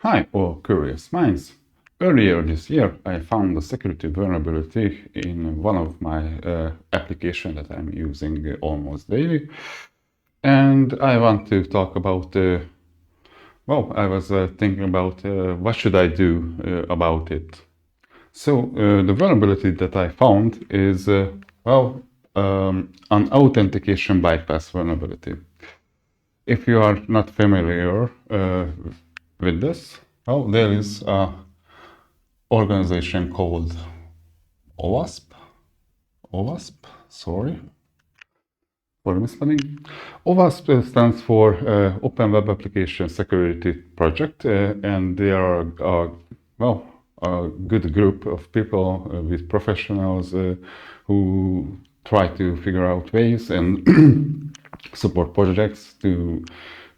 Hi, all curious minds. Earlier this year, I found a security vulnerability in one of my applications that I'm using almost daily. And I want to talk about, I was thinking about what should I do about it. So the vulnerability that I found is, an authentication bypass vulnerability. If you are not familiar with this, well, there is a organization called OWASP. OWASP, sorry for the misspelling. OWASP stands for Open Web Application Security Project, and they are a good group of people with professionals who try to figure out ways and support projects to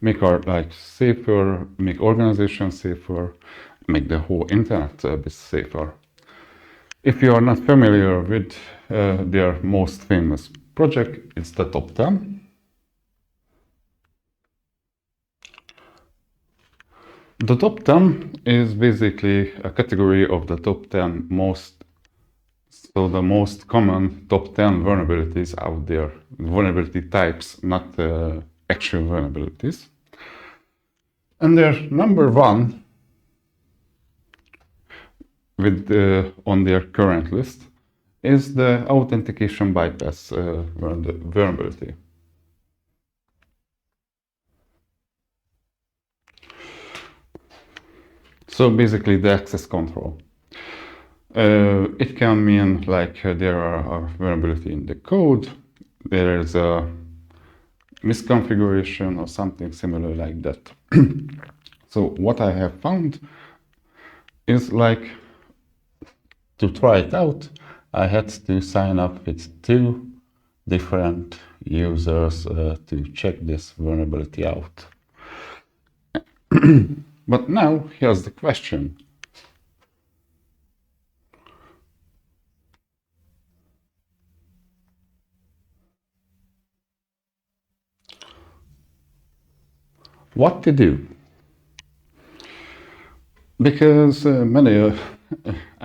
make our life safer, make organizations safer, make the whole internet a bit safer. If you are not familiar with their most famous project, it's the top 10. The top 10 is basically a category of the top 10 the most common top 10 vulnerabilities out there. Vulnerability types, not actual vulnerabilities. And their number one on their current list is the authentication bypass vulnerability. So basically the access control. It can mean like there are a vulnerability in the code, there is a misconfiguration or something similar like that. So what I have found is like, to try it out, I had to sign up with 2 different users to check this vulnerability out. But now here's the question. What to do? Because I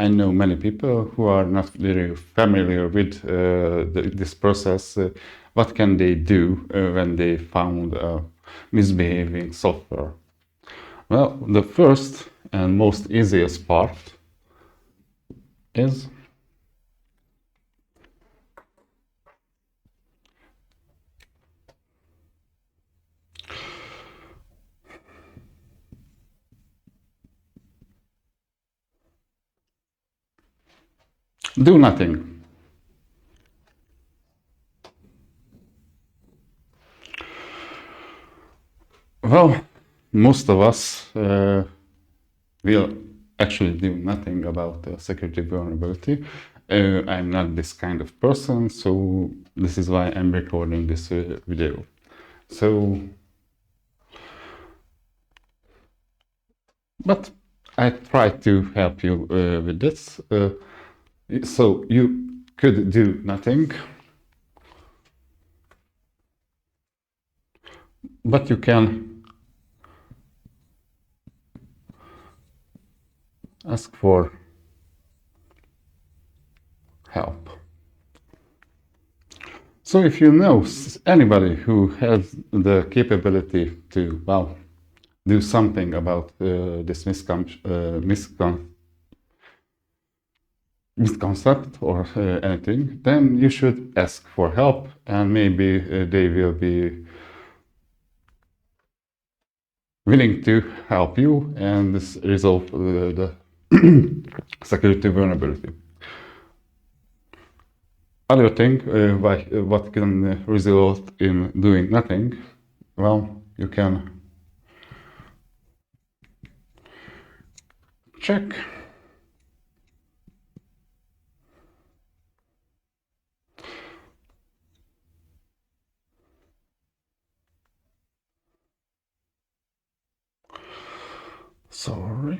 know many people who are not very familiar with this process. What can they do when they found misbehaving software? Well, the first and most easiest part is do nothing. Well, most of us will actually do nothing about security vulnerability. I'm not this kind of person, so this is why I'm recording this video. But I try to help you with this. So you could do nothing, but you can ask for help. So if you know anybody who has the capability to, do something about this misconcept or anything, then you should ask for help, and maybe they will be willing to help you and resolve the security vulnerability. Other thing, what can result in doing nothing? Well, you can check sorry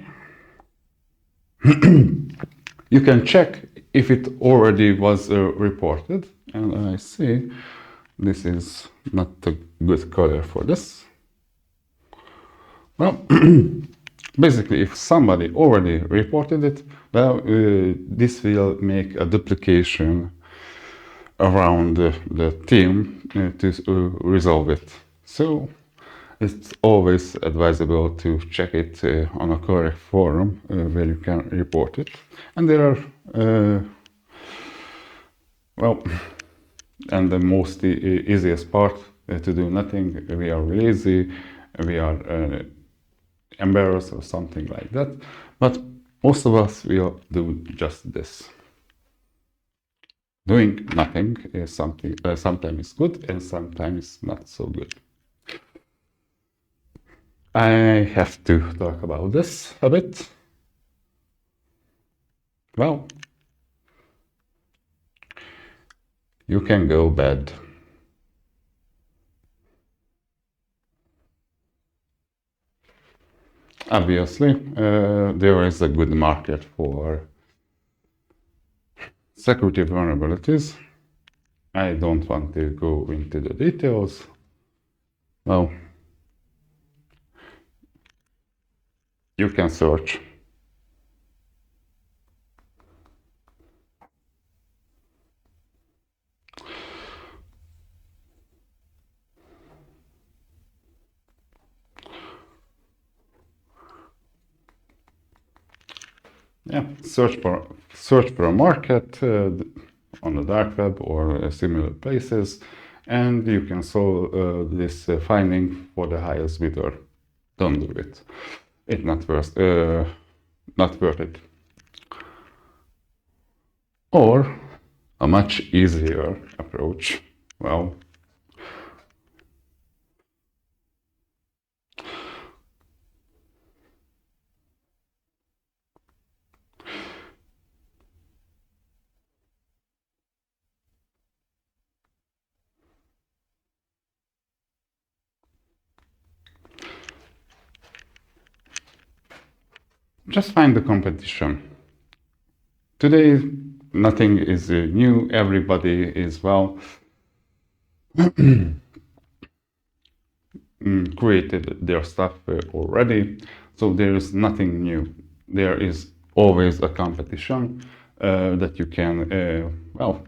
you can check if it already was reported, and I see this is not a good color for this. Well, Basically, if somebody already reported it, well, this will make a duplication around the team to resolve it. So it's always advisable to check it on a correct forum where you can report it. And there are, well, and the most easiest part to do nothing. We are lazy, we are embarrassed or something like that. But most of us will do just this. Doing nothing is something sometimes good and sometimes not so good. I have to talk about this a bit. Well, you can go bad. Obviously, there is a good market for security vulnerabilities. I don't want to go into the details. Well, you can search. Yeah, search for a market on the dark web or similar places, and you can solve this finding for the highest bidder. Don't do it. It's not worth it. Or a much easier approach. Well, just find the competition. Today, nothing is new. Everybody is, well, created their stuff already. So there is nothing new. There is always a competition that you can, well,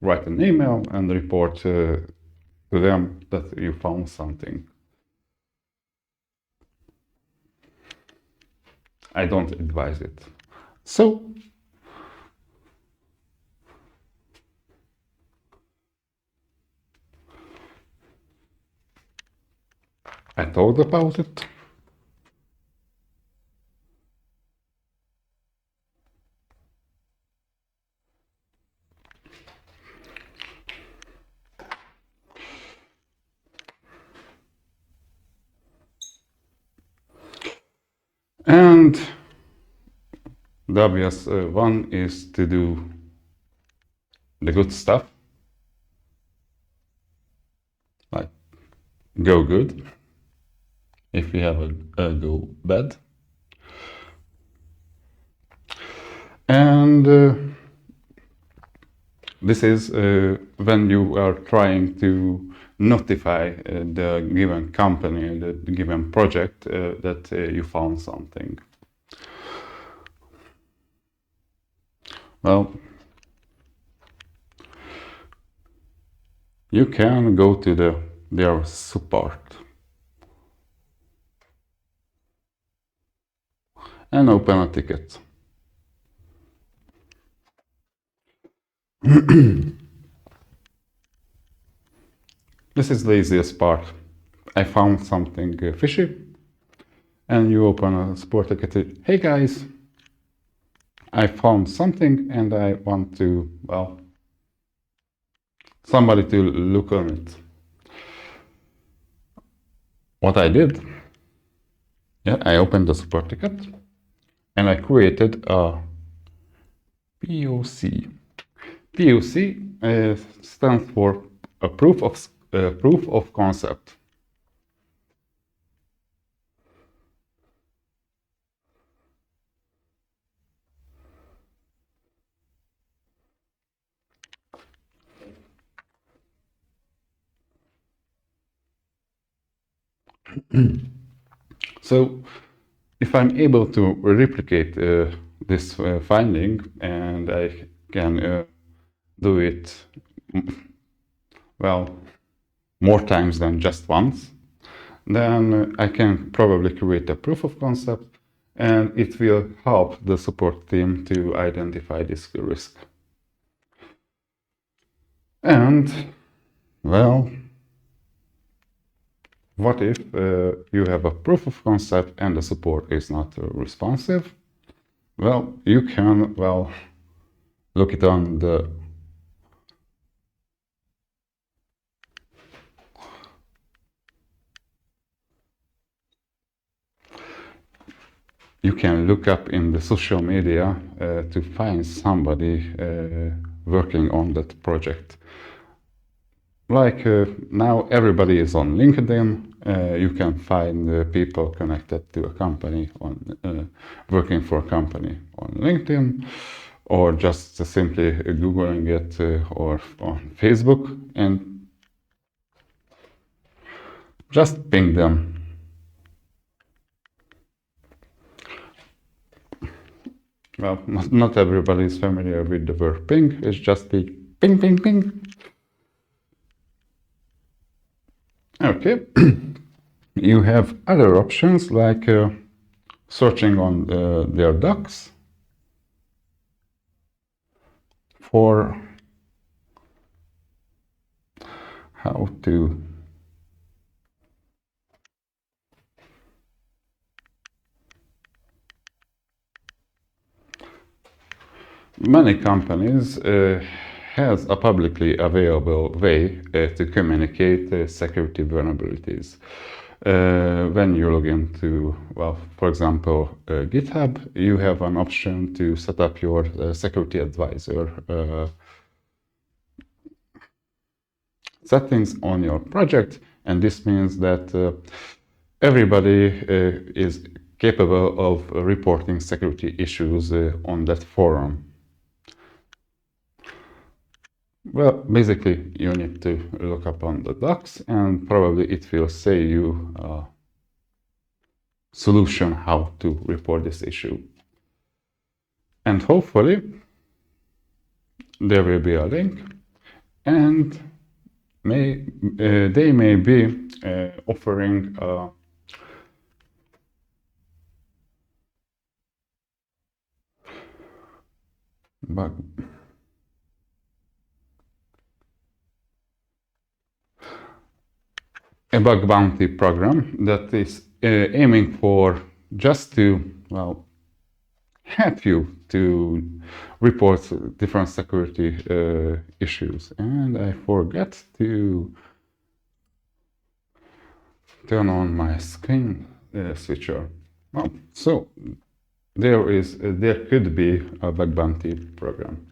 write an email and report to them that you found something. I don't advise it. So I thought about it. And the obvious one is to do the good stuff, like go good if you have a go bad. And this is when you are trying to notify the given company, the given project that you found something. Well, you can go to their support and open a ticket. This is the easiest part. I found something fishy, and you open a support ticket. Hey guys, I found something and I want to, well, somebody to look on it. What I did, yeah, I opened the support ticket and I created a POC. POC stands for a proof of concept. So If I'm able to replicate this finding and I can do it, well, more times than just once, then I can probably create a proof of concept and it will help the support team to identify this risk. And, well, what if you have a proof of concept and the support is not responsive? Well, you can, well, look it on the you can look up in the social media to find somebody working on that project. Like now everybody is on LinkedIn. You can find people connected to a company on working for a company on LinkedIn, or just simply Googling it or on Facebook and just ping them. Well, not everybody is familiar with the word ping. It's just the ping, ping, ping. Okay. You have other options like searching on their docs for how to many companies has a publicly available way to communicate security vulnerabilities. When you log into, well, for example, GitHub, you have an option to set up your security advisor settings on your project, and this means that everybody is capable of reporting security issues on that forum. Well, basically, you need to look up on the docs, and probably it will say you a solution how to report this issue. And hopefully, there will be a link, and they may be offering bug a bug bounty program that is aiming for just to, well, help you to report different security issues. And I forgot to turn on my screen switcher. Well, so there could be a bug bounty program.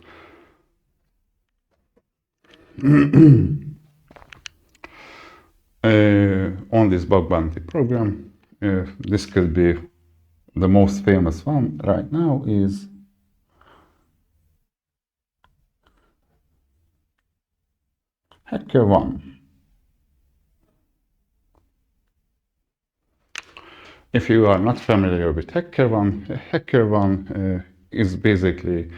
On this bug bounty program, this could be the most famous one right now is HackerOne. If you are not familiar with HackerOne is basically,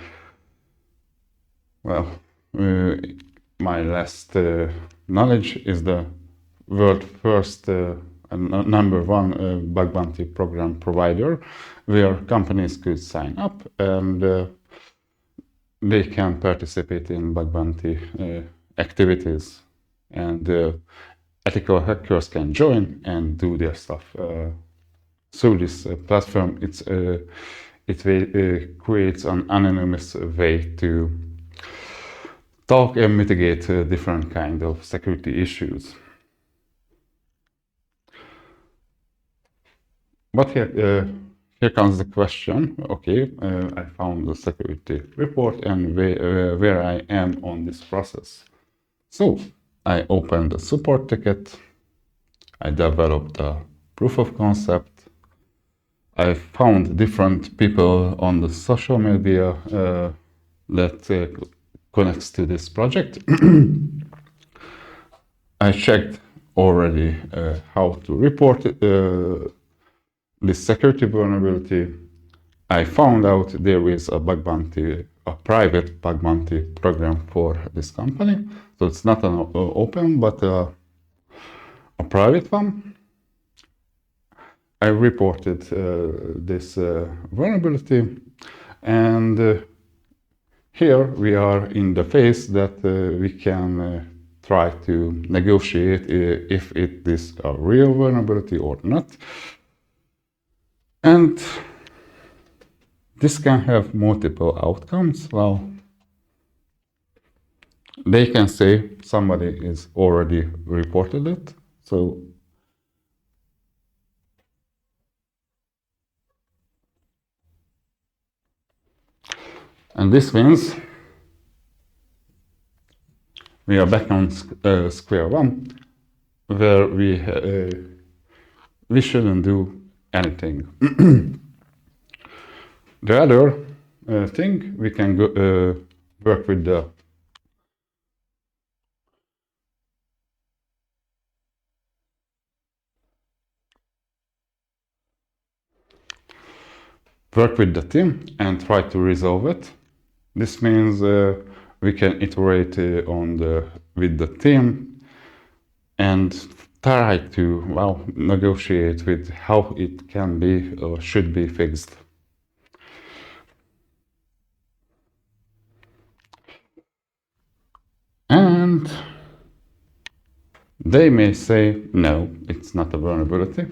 well, my last knowledge is the world first number one bug bounty program provider, where companies could sign up and they can participate in bug bounty activities, and ethical hackers can join and do their stuff. Through this platform, it creates an anonymous way to talk and mitigate different kind of security issues. But here comes the question. Okay, I found the security report and where I am on this process. So I opened the support ticket. I developed a proof of concept. I found different people on the social media that connects to this project. I checked already how to report this security vulnerability, I found out there is a bug bounty, a private bug bounty program for this company. So it's not an open, but a private one. I reported this vulnerability, and here we are in the phase that we can try to negotiate if it is a real vulnerability or not. And this can have multiple outcomes. Well, they can say somebody is already reported it. So and this means we are back on square one, where we shouldn't do anything. The other thing, we can go, work with the team and try to resolve it. This means we can iterate with the team and try to, well, negotiate with how it can be or should be fixed. And they may say, no, it's not a vulnerability.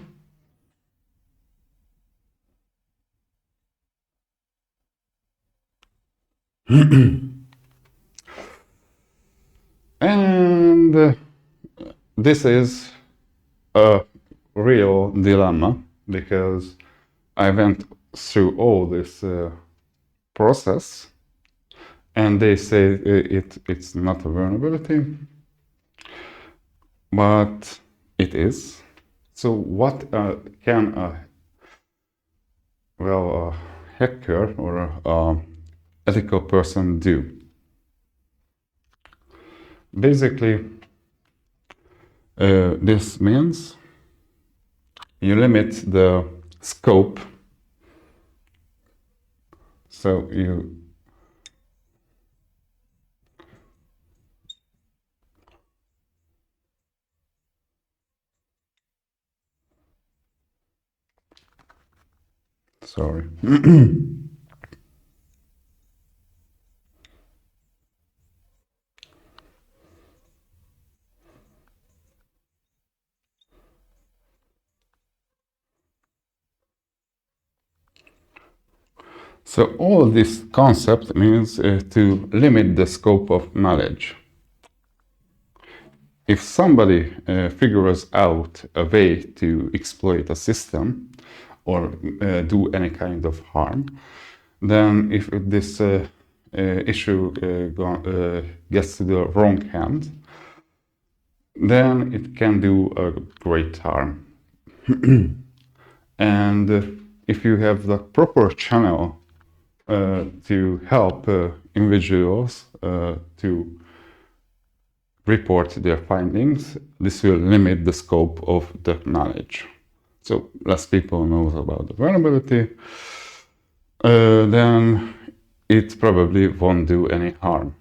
And this is a real dilemma, because I went through all this process, and they say it's not a vulnerability, but it is. So what can a hacker or a ethical person do? Basically, this means you limit the scope. So you sorry. So all this concept means to limit the scope of knowledge. If somebody figures out a way to exploit a system or do any kind of harm, then if this issue gets to the wrong hand, then it can do a great harm. And if you have the proper channel to help individuals to report their findings, this will limit the scope of the knowledge. So less people know about the vulnerability, then it probably won't do any harm.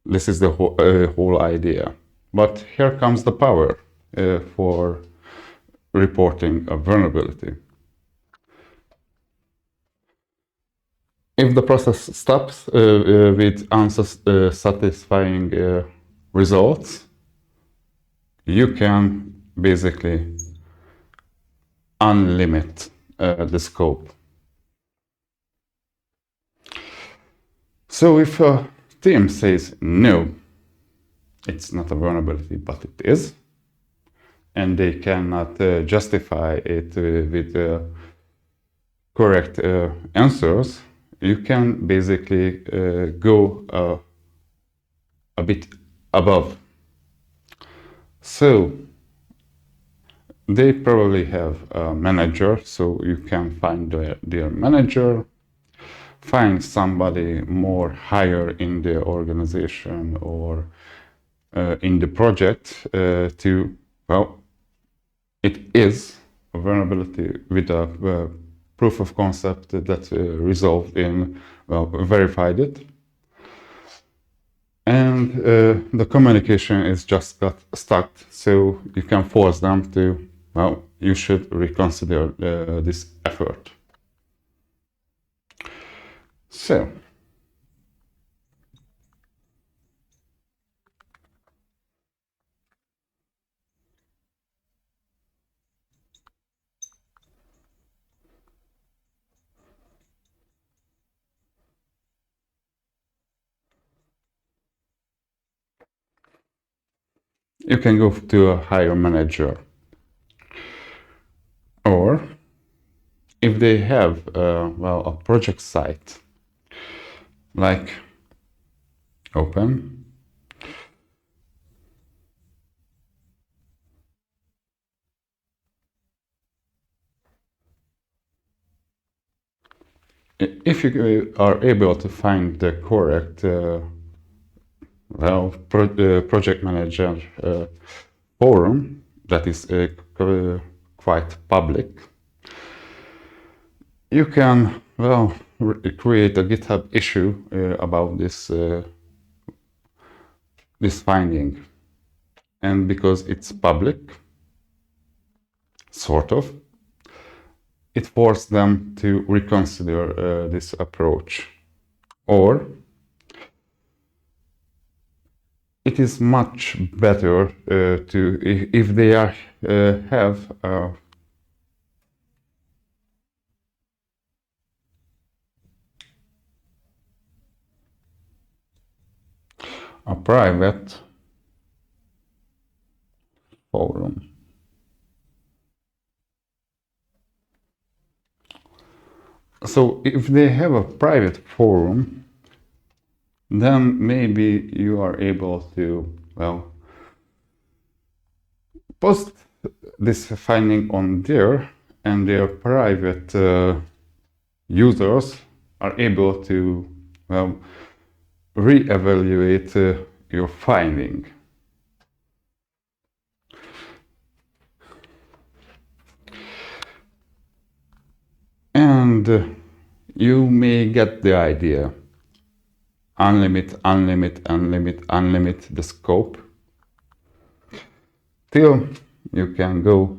This is the whole idea. But here comes the power for reporting a vulnerability. If the process stops with unsatisfying results, you can basically unlimit the scope. So if a team says no, it's not a vulnerability, but it is, and they cannot justify it with correct answers, you can basically go a bit above. So they probably have a manager, so you can find their manager, find somebody more higher in the organization or in the project to, well, it is vulnerability with a proof of concept that resolved in, well, verified it. And the communication is just got stuck, so you can force them to, well, you should reconsider this effort. So, you can go to a higher manager, or if they have, well, a project site like open, if you are able to find the correct, well, project manager forum that is quite public, you can, well, create a GitHub issue about this finding. And because it's public, sort of, it forced them to reconsider this approach. Or it is much better to, if they are have a private forum. So if they have a private forum, then maybe you are able to, well, post this finding on there, and their private users are able to, well, re-evaluate your finding. And you may get the idea. Unlimit, unlimit, unlimit, unlimit the scope till you can go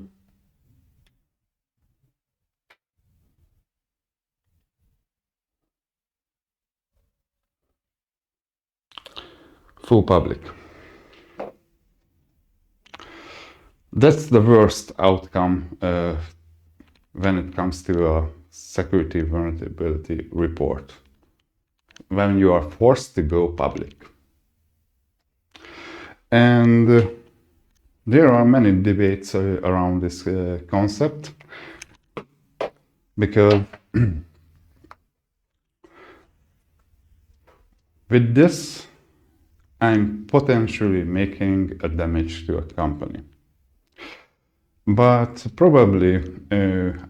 full public. That's the worst outcome when it comes to a security vulnerability report, when you are forced to go public. And there are many debates around this concept, because with this, I'm potentially making a damage to a company. But probably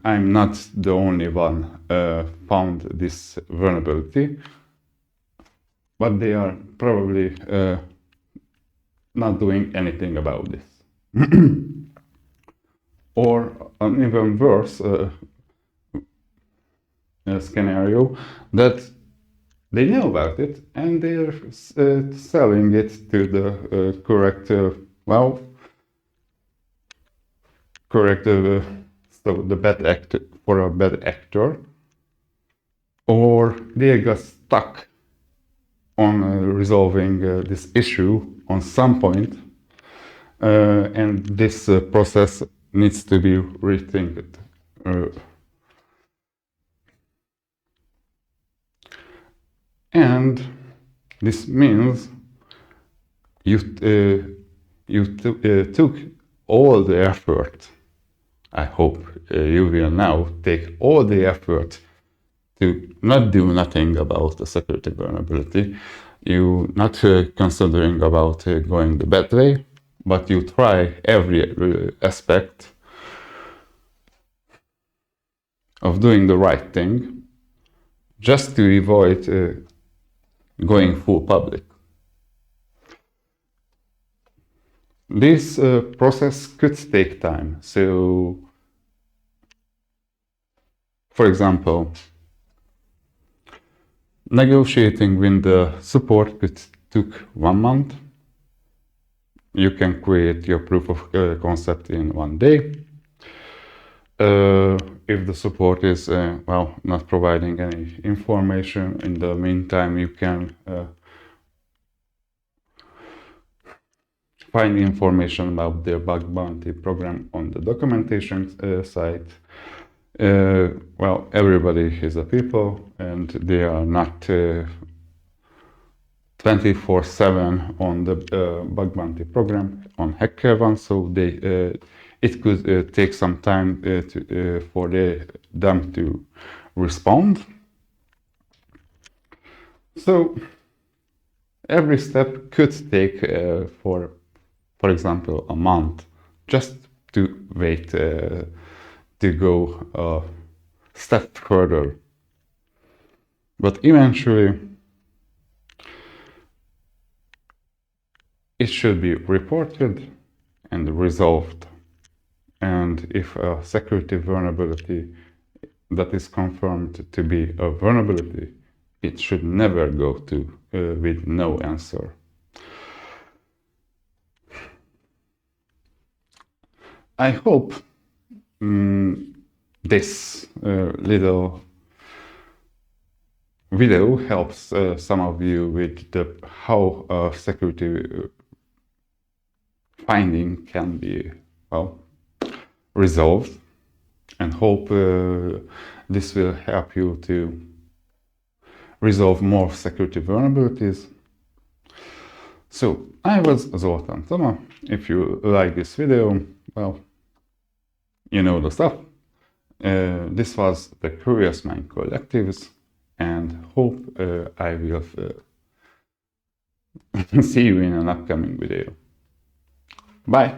I'm not the only one found this vulnerability, but they are probably not doing anything about this. Or an even worse scenario, that they know about it and they're selling it to the correct, well, correct, so the bad actor, for a bad actor, or they got stuck on resolving this issue on some point, and this process needs to be rethinked. And this means you took all the effort. I hope you will now take all the effort to not do nothing about the security vulnerability. You not considering about going the bad way, but you try every aspect of doing the right thing just to avoid going full public. This process could take time, so For example, negotiating with the support could took 1 month. You can create your proof of concept in 1 day. If the support is well, not providing any information in the meantime, you can find information about the bug bounty program on the documentation site. Well, everybody is a people, and they are not 24/7 on the bug bounty program on HackerOne, so it could take some time for them to respond. So every step could take, for example, a month, just to wait to go a step further. But eventually, it should be reported and resolved. And if a security vulnerability that is confirmed to be a vulnerability, it should never go to with no answer. I hope this little video helps some of you with how security finding can be, well, resolved, and hope this will help you to resolve more security vulnerabilities. So I was Zoltán Toma. If you like this video, well, you know the stuff. This was the Curious Mind Collectives, and hope I will see you in an upcoming video. Bye!